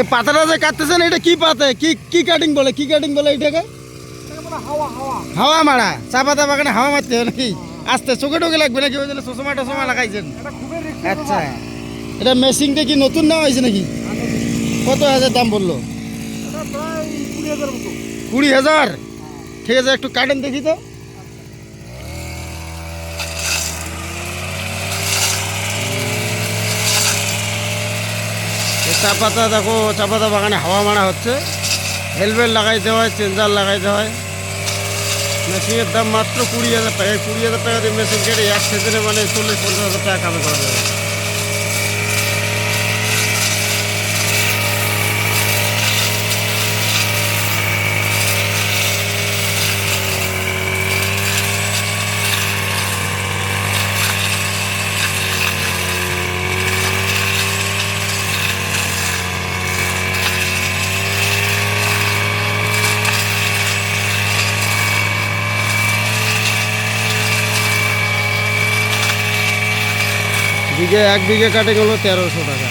এই পাতাটা যে কাটতেছেন এটা কি পাতা, কি কি কাটিং বলে, কি কাটিং বলে এটাকে? হাওয়া মারা। চা পাতা বাগানে হাওয়া মারতে হয় নাকি? আস্তে চোখে টোকে লাগবে নাকি? ওই জন্য চশমা টসমা লাগাইছেন? আচ্ছা, এটা মেশিনটা কি নতুন নেওয়া হয়েছে নাকি? কত হাজার দাম বললো? 20,000। ঠিক আছে, একটু কাটেন দেখি তো। চা পাতা দেখো, চা পাতা বাগানে হাওয়া মারা হচ্ছে। হেলমেট লাগাইতে হয়, চেঞ্জার লাগাইতে হয়। মেশিনের দাম মাত্র 20,000 টাকা। 20,000 টাকা দিয়ে মেশিন কেটে এক সিজনে মানে 40-50,000 টাকা কামে করা যাবে। বিঘে 1 বিঘে কাটে গেলো 1300 টাকা।